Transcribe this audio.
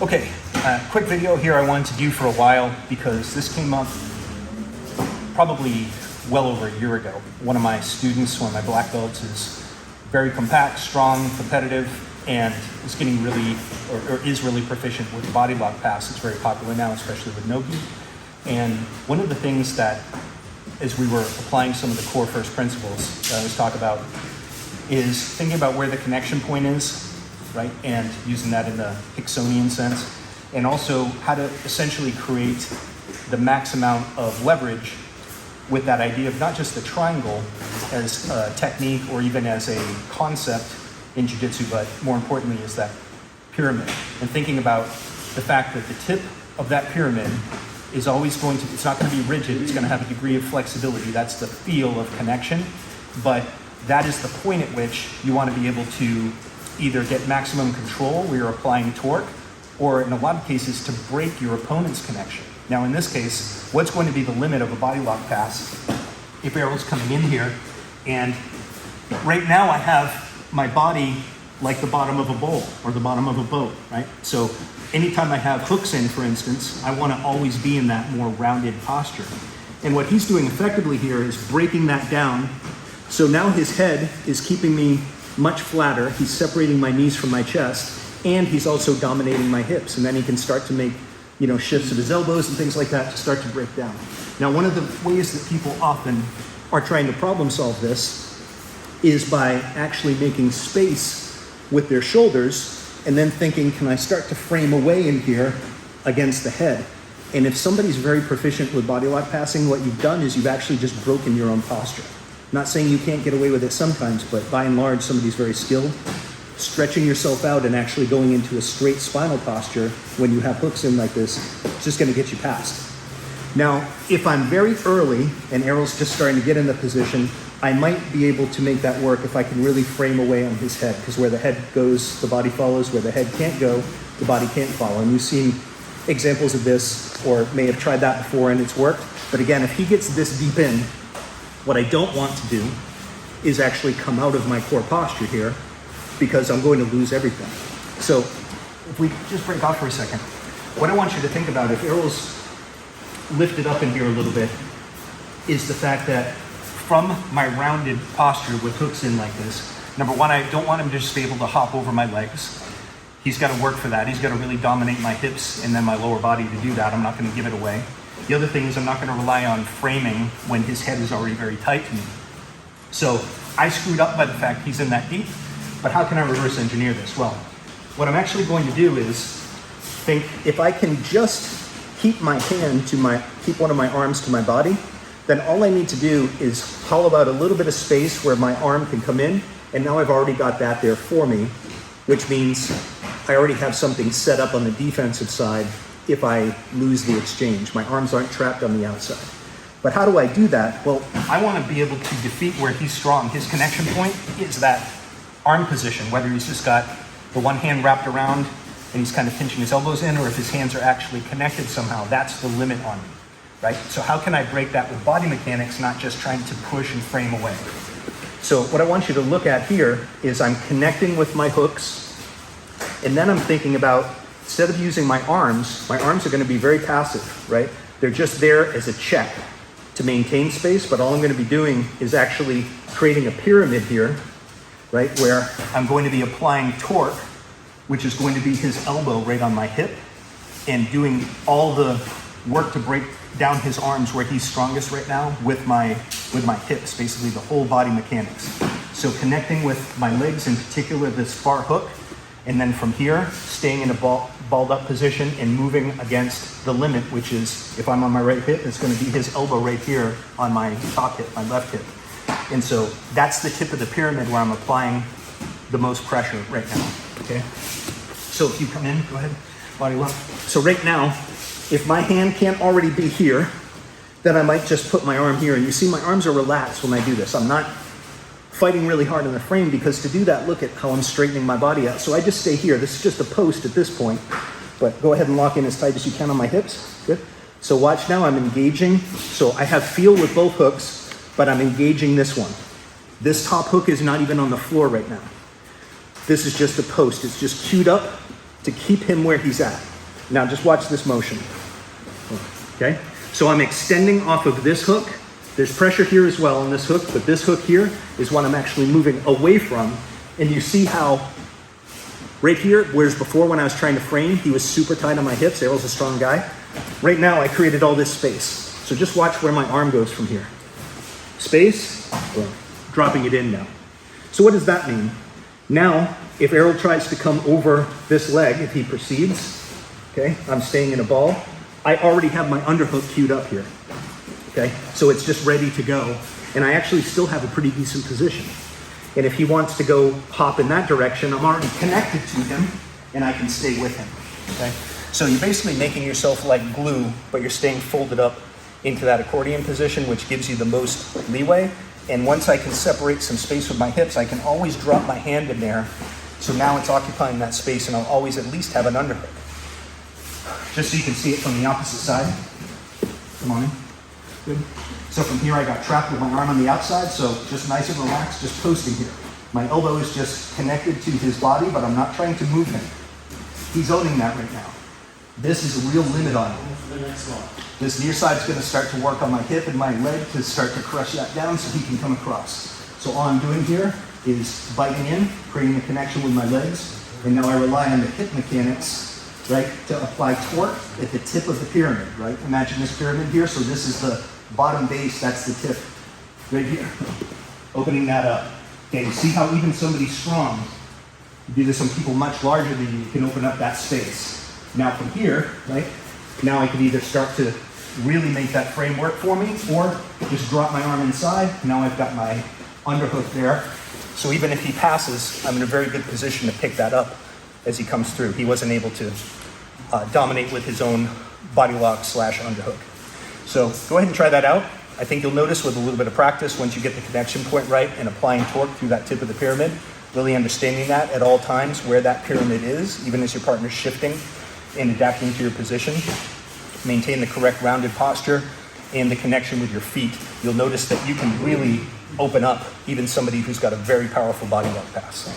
Okay, quick video here I wanted to do for a while because this came up probably well over a year ago. One of my students, one of my black belts, is very compact, strong, competitive, and is getting really, or is really proficient with the body lock pass. It's very popular now, especially with no-gi. And one of the things that, as we were applying some of the core first principles that I always talk about, is thinking about where the connection point is, right? And using that in the Hicksonian sense, and also how to essentially create the max amount of leverage with that idea of not just the triangle as a technique or even as a concept in Jiu-Jitsu, but more importantly is that pyramid. And thinking about the fact that the tip of that pyramid is always going to, it's not going to be rigid, it's going to have a degree of flexibility. That's the feel of connection, but that is the point at which you want to be able to either get maximum control where you're applying torque, or in a lot of cases to break your opponent's connection. Now in this case, what's going to be the limit of a body lock pass if Errol's coming in here, and right now I have my body like the bottom of a bowl or the bottom of a boat, right? So anytime I have hooks in, for instance, I want to always be in that more rounded posture. And what he's doing effectively here is breaking that down. So now his head is keeping me much flatter. He's separating my knees from my chest, and he's also dominating my hips. And then he can start to make, shifts of his elbows and things like that to start to break down. Now, one of the ways that people often are trying to problem solve this is by actually making space with their shoulders and then thinking, can I start to frame away in here against the head? And if somebody's very proficient with body lock passing, what you've done is you've actually just broken your own posture. Not saying you can't get away with it sometimes, but by and large, somebody's very skilled. Stretching yourself out and actually going into a straight spinal posture when you have hooks in like this, it's just gonna get you past. Now, if I'm very early and Errol's just starting to get in the position, I might be able to make that work if I can really frame away on his head, because where the head goes, the body follows. Where the head can't go, the body can't follow. And you've seen examples of this, or may have tried that before and it's worked. But again, if he gets this deep in, what I don't want to do is actually come out of my core posture here, because I'm going to lose everything. So if we just break off for a second, what I want you to think about, if Errol's lifted up in here a little bit, is the fact that from my rounded posture with hooks in like this, number one, I don't want him to just be able to hop over my legs. He's got to work for that. He's got to really dominate my hips and then my lower body to do that. I'm not going to give it away. The other thing is I'm not going to rely on framing when his head is already very tight to me. So I screwed up by the fact he's in that deep, but how can I reverse engineer this? Well, what I'm actually going to do is think, if I can just keep my hand to keep one of my arms to my body, then all I need to do is hollow out a little bit of space where my arm can come in, and now I've already got that there for me, which means I already have something set up on the defensive side if I lose the exchange. My arms aren't trapped on the outside. But how do I do that? Well, I want to be able to defeat where he's strong. His connection point is that arm position, whether he's just got the one hand wrapped around and he's kind of pinching his elbows in, or if his hands are actually connected somehow. That's the limit on me, right? So how can I break that with body mechanics, not just trying to push and frame away? So what I want you to look at here is I'm connecting with my hooks, and then I'm thinking about, instead of using my arms are going to be very passive, right? They're just there as a check to maintain space, but all I'm going to be doing is actually creating a pyramid here, right? Where I'm going to be applying torque, which is going to be his elbow right on my hip, and doing all the work to break down his arms where he's strongest right now with my hips, basically the whole body mechanics. So connecting with my legs, in particular this far hook, and then from here, staying in a balled up position and moving against the limit, which is, if I'm on my right hip, it's going to be his elbow right here on my top hip, my left hip. And so that's the tip of the pyramid where I'm applying the most pressure right now, okay? So if you come in, go ahead, body lock. So right now, if my hand can't already be here, then I might just put my arm here. And you see my arms are relaxed when I do this. I'm not fighting really hard in the frame, because to do that, look at how I'm straightening my body out. So I just stay here. This is just a post at this point, but go ahead and lock in as tight as you can on my hips. Good. So watch now, I'm engaging. So I have feel with both hooks, but I'm engaging this one. This top hook is not even on the floor right now. This is just a post. It's just queued up to keep him where he's at. Now just watch this motion. Okay? So I'm extending off of this hook. There's pressure here as well on this hook, but this hook here is what I'm actually moving away from. And you see how right here, whereas before when I was trying to frame, he was super tight on my hips. Errol's a strong guy. Right now I created all this space. So just watch where my arm goes from here. Space, boom, dropping it in now. So what does that mean? Now, if Errol tries to come over this leg, if he proceeds, okay, I'm staying in a ball, I already have my underhook queued up here, okay? So it's just ready to go, and I actually still have a pretty decent position. And if he wants to go hop in that direction, I'm already connected to him, and I can stay with him, okay? So you're basically making yourself like glue, but you're staying folded up into that accordion position, which gives you the most leeway. And once I can separate some space with my hips, I can always drop my hand in there. So now it's occupying that space, and I'll always at least have an underhook. Just so you can see it from the opposite side. Come on in. Good. So from here, I got trapped with my arm on the outside, so just nice and relaxed, just posting here. My elbow is just connected to his body, but I'm not trying to move him. He's owning that right now. This is a real limit on him. This near side's gonna start to work on my hip and my leg to start to crush that down so he can come across. So all I'm doing here is biting in, creating a connection with my legs, and now I rely on the hip mechanics, right, to apply torque at the tip of the pyramid, right? Imagine this pyramid here, so this is the bottom base, that's the tip, right here. Opening that up. Okay, you see how even somebody strong, you do this on people much larger than you can open up that space. Now from here, right, now I can either start to really make that framework for me, or just drop my arm inside. Now I've got my underhook there. So even if he passes, I'm in a very good position to pick that up as he comes through. He wasn't able to dominate with his own body lock / underhook. So go ahead and try that out. I think you'll notice with a little bit of practice, once you get the connection point right and applying torque through that tip of the pyramid, really understanding that at all times where that pyramid is, even as your partner's shifting and adapting to your position. Maintain the correct rounded posture and the connection with your feet. You'll notice that you can really open up even somebody who's got a very powerful body lock pass.